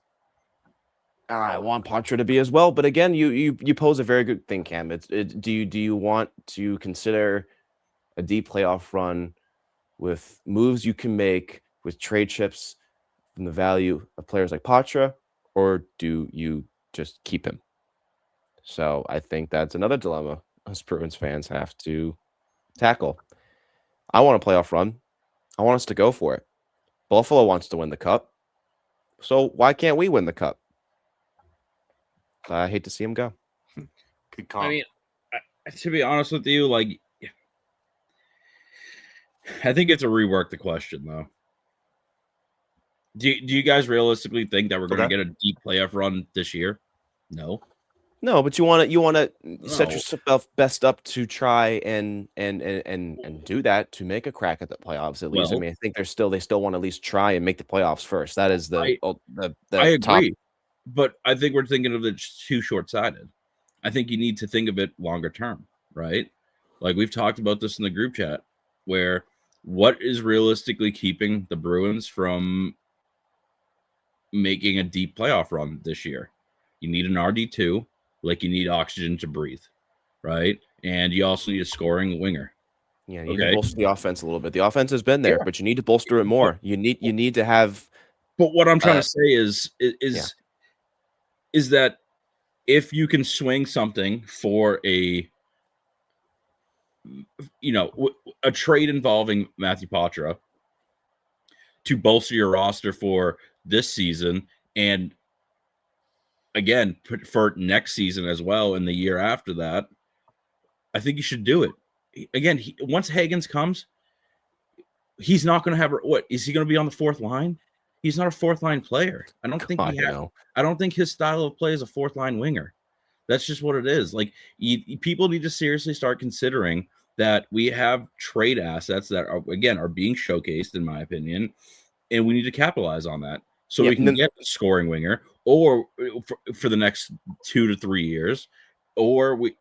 I want Poitras to be as well. But again, you pose a very good thing, Cam. Do you want to consider a deep playoff run with moves you can make with trade chips from the value of players like Poitras, or do you just keep him? So I think that's another dilemma us Bruins fans have to tackle. I want a playoff run. I want us to go for it. Buffalo wants to win the cup. So why can't we win the cup? I hate to see him go. Good call. I mean, to be honest with you, like, I think it's a rework the question, though. Do you guys realistically think that we're going to get a deep playoff run this year? No. No, but you want to set No. yourself best up to try and do that to make a crack at the playoffs at least. I Well- mean, I think they still want to at least try and make the playoffs first. That is the I top. agree, but I think we're thinking of it too short-sighted. I think you need to think of it longer term, right? Like we've talked about this in the group chat, where what is realistically keeping the Bruins from making a deep playoff run this year? You need an RD2, like you need oxygen to breathe, right? And you also need a scoring winger. Yeah, you need to bolster the offense a little bit. The offense has been there, Yeah. but you need to bolster it more. You need to have. But what I'm trying to say is that if you can swing something for a trade involving Matthew Poitras to bolster your roster for this season, and again for next season as well, and the year after that, I think you should do it. Again, once Higgins comes, he's not going to have what is he going to be on the fourth line? He's not a fourth line player. I don't think I don't think his style of play is a fourth line winger. That's just what it is. Like people need to seriously start considering that we have trade assets that are being showcased, in my opinion, and we need to capitalize on that so we can get a scoring winger, or for the next 2 to 3 years, or we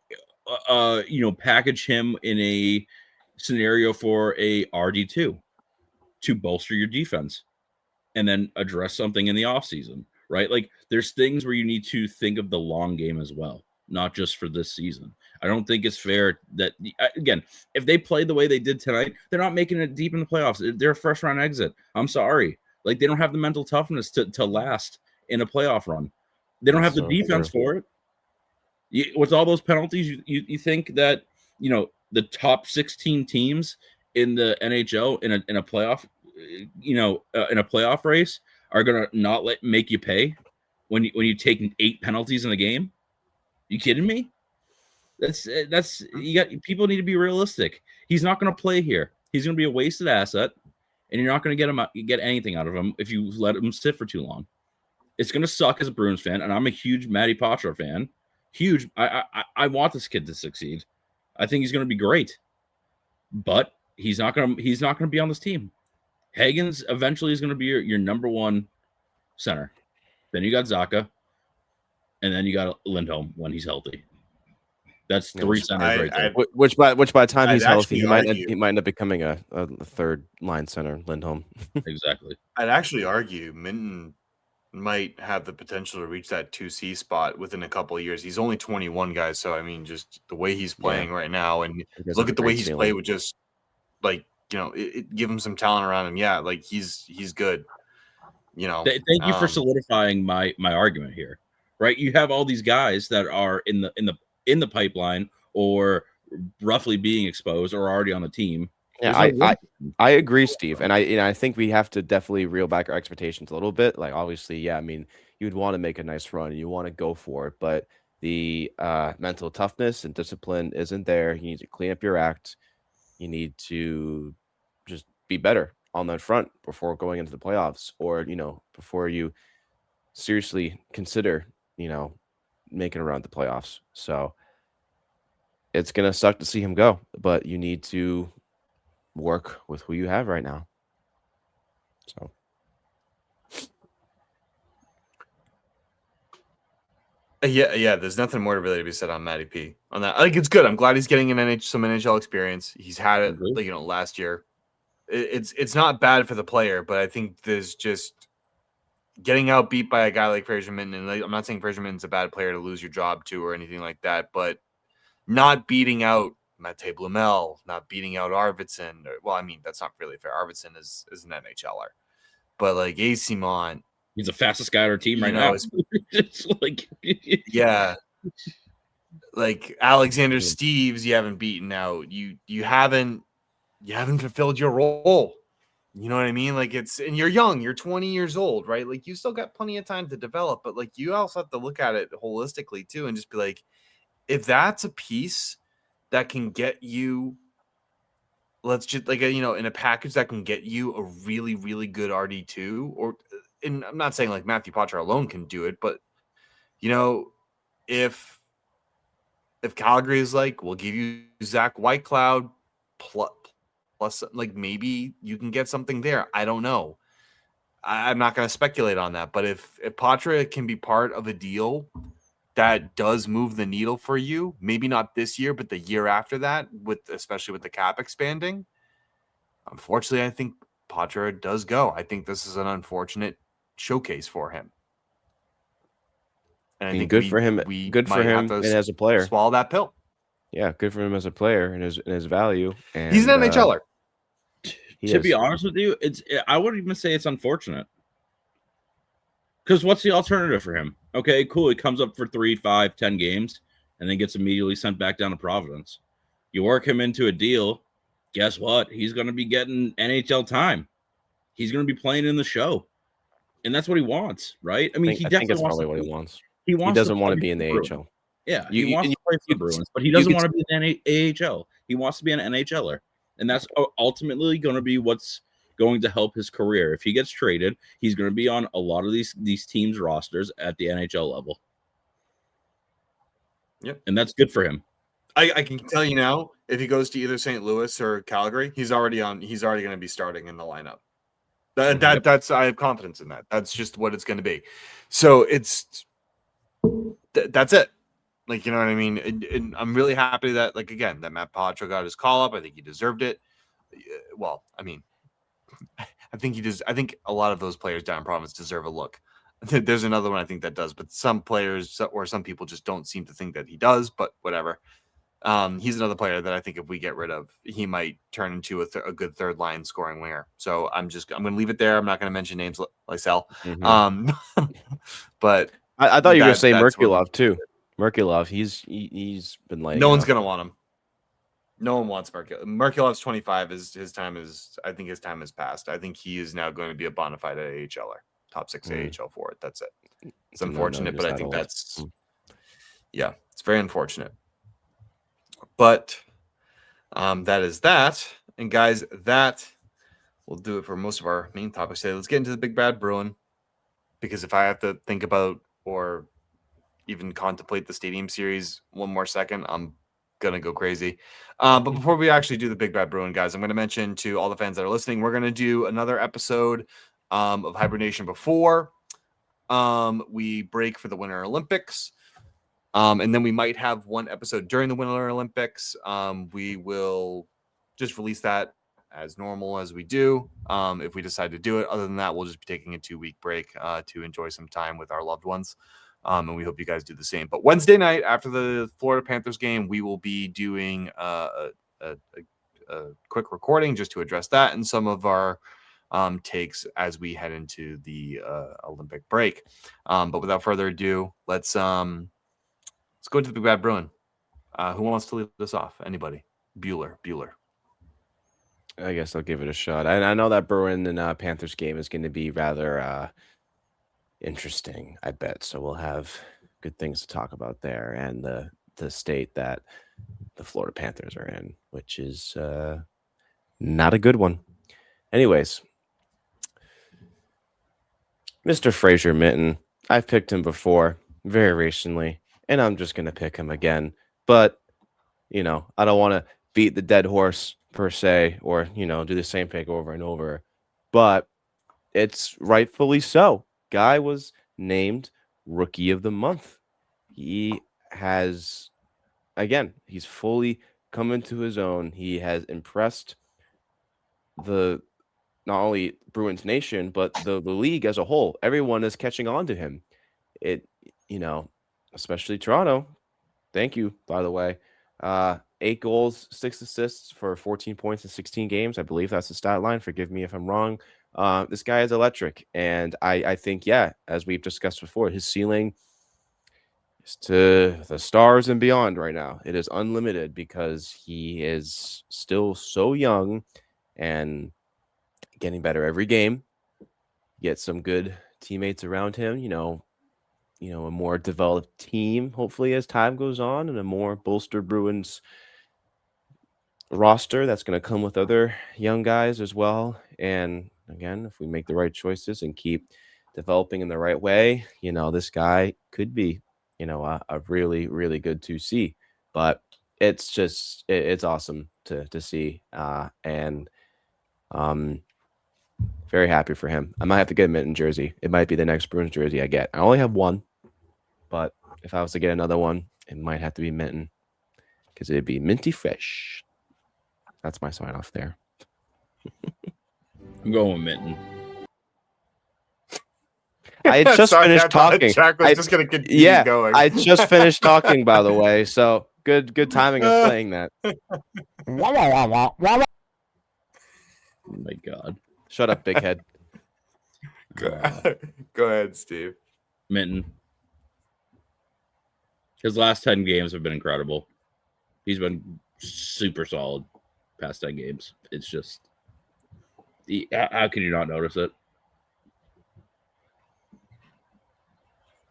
package him in a scenario for a RD2 to bolster your defense, and then address something in the offseason, right? Like there's things where you need to think of the long game as well, not just for this season. I don't think it's fair that, again, if they play the way they did tonight, they're not making it deep in the playoffs. They're a first round exit. I'm sorry. Like they don't have the mental toughness to last in a playoff run. They don't have the defense for it. With all those penalties, you think that, the top 16 teams in the NHL in a playoff, in a playoff race are gonna not make you pay when you take 8 penalties in the game? You kidding me? That's people need to be realistic. He's not gonna play here. He's gonna be a wasted asset, and you're not gonna get anything out of him if you let him sit for too long. It's gonna suck as a Bruins fan, and I'm a huge Matty Poitras fan. Huge. I want this kid to succeed. I think he's gonna be great, but he's not gonna be on this team. Higgins eventually is going to be your number one center. Then you got Zacha, and then you got Lindholm when he's healthy. That's 3 centers right there. Which by the time he's healthy, he might end up becoming a third line center, Lindholm. Exactly. I'd actually argue Minton might have the potential to reach that 2C spot within a couple of years. He's only 21, guys. So, I mean, just the way he's playing right now, and look at the way he's played with just like, give him some talent around him. Yeah, like he's good. Thank you for solidifying my argument here. Right, you have all these guys that are in the pipeline or roughly being exposed or already on the team. Yeah, I agree, Steve, and I think we have to definitely reel back our expectations a little bit. Like, obviously, yeah, I mean, you'd want to make a nice run, and you want to go for it, but the mental toughness and discipline isn't there. You need to clean up your act. You need to just be better on that front before going into the playoffs, or before you seriously consider making around the playoffs. So it's gonna suck to see him go, but you need to work with who you have right now. So Yeah. There's nothing more really to be said on Matty P on that. Like, it's good. I'm glad he's getting some NHL experience. He's had it, Agreed. like, last year. It's not bad for the player, but I think there's just getting outbeat by a guy like Fraser Minton. And I'm not saying Fraser Minton's a bad player to lose your job to or anything like that, but not beating out Mate Blumel, not beating out Arvidsson. Well, I mean, that's not really fair. Arvidsson is an NHLer, but like Simon, He's the fastest guy on our team right know, now. It's like, yeah, like Alexander Steves, you haven't beaten out. You haven't fulfilled your role. You know what I mean? Like, and you're young, you're 20 years old, right? Like, you still got plenty of time to develop, but like, you also have to look at it holistically too, and just be like, if that's a piece that can get you, let's just like, in a package that can get you a really, really good RD2, and I'm not saying like Matthew Poitras alone can do it, but if Calgary is like, we'll give you Zach Whitecloud plus, like, maybe you can get something there. I don't know. I'm not going to speculate on that, but if Poitras can be part of a deal that does move the needle for you, maybe not this year, but the year after that, especially with the cap expanding, unfortunately, I think Poitras does go. I think this is an unfortunate showcase for him. And I think good for him. Good for him and as a player. Swallow that pill. Yeah, good for him as a player and his value. And he's an NHLer. To be honest with you, I wouldn't even say it's unfortunate. Because what's the alternative for him? Okay, cool. He comes up for 3, 5, 10 games and then gets immediately sent back down to Providence. You work him into a deal. Guess what? He's going to be getting NHL time. He's going to be playing in the show. And that's what he wants, right? I mean, I think that's probably what he wants. He doesn't want to be in the AHL. Yeah, he wants to play for the Bruins, but he doesn't want to be in the AHL. He wants to be an NHLer. And that's ultimately going to be what's going to help his career. If he gets traded, he's going to be on a lot of these teams' rosters at the NHL level. Yep. And that's good for him. I can tell you now, if he goes to either St. Louis or Calgary, he's already going to be starting in the lineup. That's I have confidence in that. That's just what it's going to be. So that's it. Like, you know what I mean? And I'm really happy that, like, again, that Matt Poitras got his call up. I think he deserved it. Well, I mean, I think a lot of those players down in Province deserve a look. There's another one I think that does, but some players or some people just don't seem to think that he does, but whatever. He's another player that I think if we get rid of, he might turn into a good third line scoring winger. So I'm going to leave it there. I'm not going to mention names Lysell. Mm-hmm. But I thought you were going to say Merkulov too. Merkulov, he's been like, no one's going to want him. No one wants Merkulov. Merkulov's 25. His time is passed. I think he is now going to be a bona fide AHLer, top 6 AHL for it. That's it. It's unfortunate, but I think that's it's very unfortunate. But that is that. And guys, that will do it for most of our main topics today. Let's get into the Big Bad Bruin, because if I have to think about or even contemplate the Stadium Series one more second, I'm gonna go crazy. But before we actually do the Big Bad Bruin, guys, I'm gonna mention to all the fans that are listening, we're gonna do another episode of HiBruiNation before we break for the Winter Olympics. And then we might have one episode during the Winter Olympics. We will just release that as normal as we do, if we decide to do it. Other than that, we'll just be taking a 2-week break to enjoy some time with our loved ones. And we hope you guys do the same. But Wednesday night after the Florida Panthers game, we will be doing a quick recording just to address that and some of our takes as we head into the Olympic break. But without further ado, let's go to the Big Bad Bruin. Who wants to lead this off? Anybody? Bueller. I guess I'll give it a shot. I know that Bruin and Panthers game is going to be rather interesting, I bet. So we'll have good things to talk about there, and the state that the Florida Panthers are in, which is not a good one. Anyways, Mr. Fraser Minton, I've picked him before very recently, and I'm just going to pick him again. But, I don't want to beat the dead horse per se, or, do the same pick over and over. But it's rightfully so. Guy was named Rookie of the Month he has, again, he's fully come into his own. He has impressed the not only Bruins nation, but the league as a whole. Everyone is catching on to him. It, especially Toronto. Thank you, by the way. 8 goals, 6 assists for 14 points in 16 games. I believe that's the stat line. Forgive me if I'm wrong. This guy is electric. And I think, as we've discussed before, his ceiling is to the stars and beyond right now. It is unlimited because he is still so young and getting better every game. Get some good teammates around him, a more developed team, hopefully, as time goes on, and a more bolstered Bruins roster that's going to come with other young guys as well. And again, if we make the right choices and keep developing in the right way, this guy could be, a really, really good 2C. But it's just, it's awesome to see. And very happy for him. I might have to get a Minton jersey. It might be the next Bruins jersey I get. I only have one, but if I was to get another one, it might have to be Minton because it'd be minty fresh. That's my sign off there. I'm going with Minton. I just finished talking. Jack was just gonna continue going. I just finished talking, by the way. So good timing of playing that. Oh my god. Shut up, big head. Go ahead, Steve. Minton. His last 10 games have been incredible. He's been super solid past 10 games. It's just, how can you not notice it?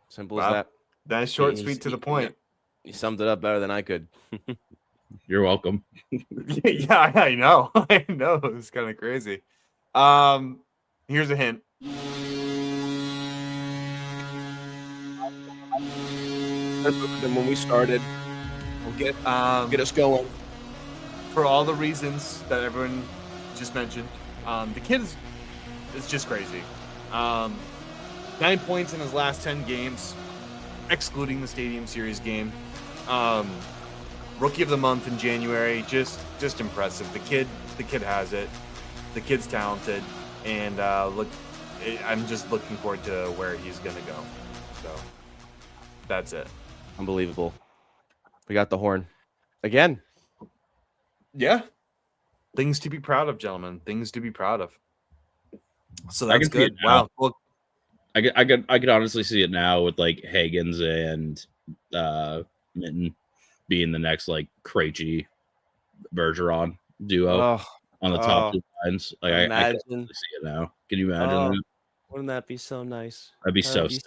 Simple as that. Nice, short, sweet, to the point. You summed it up better than I could. You're welcome. Yeah, I know. I know. It's kind of crazy. Here's a hint. Than when we started. We'll get us going. For all the reasons that everyone just mentioned. The kid is just crazy. 9 points in his last 10 games, excluding the Stadium Series game. Rookie of the month in January, just impressive. The kid has it. The kid's talented, and I'm just looking forward to where he's gonna go. So that's it. Unbelievable. We got the horn again. Yeah, things to be proud of, gentlemen. Things to be proud of. So I that's can see good. it now. Wow. Well, I could honestly see it now with like Hagens and Minton being the next like Krejci Bergeron duo on the top 2 lines. Like I can see it now. Can you imagine that? Wouldn't that be so nice? That'd be so sick.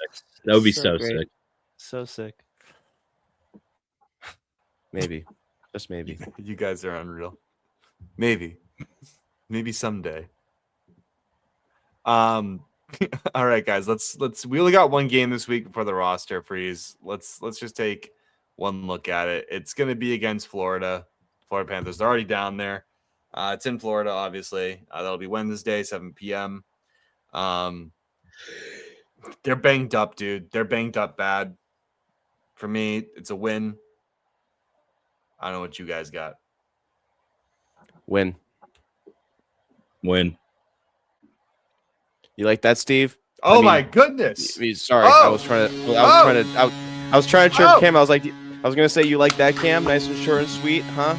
That would be so sick. So sick. Maybe. Just maybe. You guys are unreal. Maybe someday. All right, guys. Let's. We only got one game this week before the roster freeze. Let's just take one look at it. It's going to be against Florida Panthers. They're already down there. It's in Florida, obviously. That'll be Wednesday, 7 p.m. They're banged up, dude. They're banged up bad. For me, it's a win. I don't know what you guys got. Win. You like that, Steve? Oh, my goodness! Sorry, I was trying to chirp Cam. I was gonna say you like that, Cam? Nice and short and sweet, huh?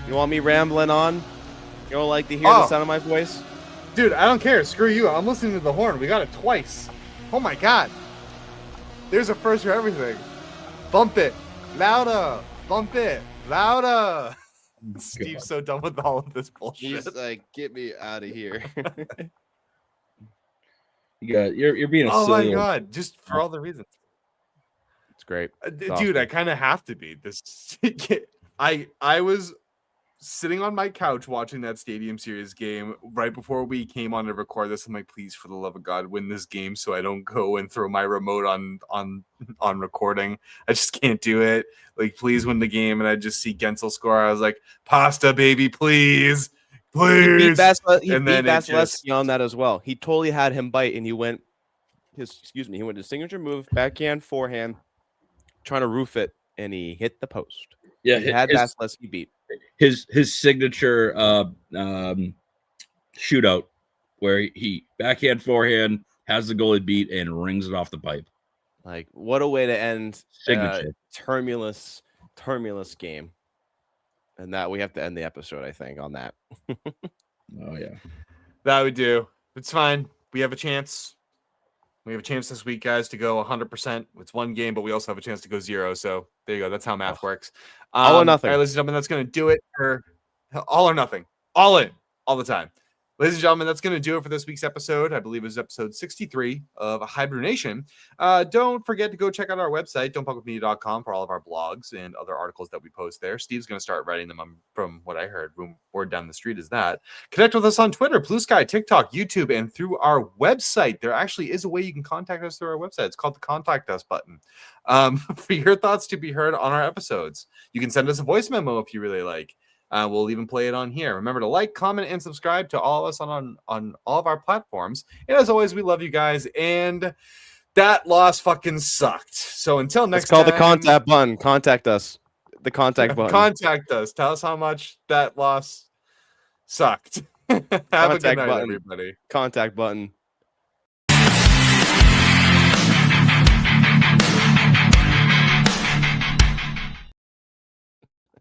You want me rambling on? You don't like to hear the sound of my voice? Dude, I don't care. Screw you. I'm listening to the horn. We got it twice. Oh my god. There's a first for everything. Bump it. Louder. Bump it. Louder. Steve's so done with all of this bullshit. He's like, get me out of here. You're being a silly. Oh my god. Just for all the reasons. It's great. Dude, awesome. I kind of have to be. This I was sitting on my couch watching that Stadium Series game right before we came on to record this. I'm like, please, for the love of God, win this game so I don't go and throw my remote on recording. I just can't do it. Like, please win the game. And I just see Gensel score. I was like, pasta, baby, please. Please. He beat Vasilevsky on that as well. He totally had him bite, and he went his signature move, backhand, forehand, trying to roof it, and he hit the post. Yeah, He had Vasilevsky beat. his signature shootout where he backhand, forehand, has the goalie beat and rings it off the pipe. Like, what a way to end Signature. tumultuous game. And that we have to end the episode, I think, on that. Oh yeah, That we do. It's fine. We have a chance. We have a chance this week, guys, to go 100%. It's one game, but we also have a chance to go 0. So there you go. That's how math works. All or nothing. All right, ladies and gentlemen, that's going to do it for all or nothing. All in, all the time. Ladies and gentlemen, that's going to do it for this week's episode. I believe it was episode 63 of HiBruiNation. Don't forget to go check out our website, don'tpuckwithme.com, for all of our blogs and other articles that we post there. Steve's going to start writing them from what I heard. Word down the street is that. Connect with us on Twitter, Bluesky, TikTok, YouTube, and through our website. There actually is a way you can contact us through our website. It's called the Contact Us button. For your thoughts to be heard on our episodes. You can send us a voice memo if you really like. We'll even play it on here. Remember to like, comment, and subscribe to all of us on all of our platforms. And as always, we love you guys. And that loss fucking sucked. So until next time. It's called the contact button. Contact us. The contact button. Contact us. Tell us how much that loss sucked. Have a good night, everybody. Contact button.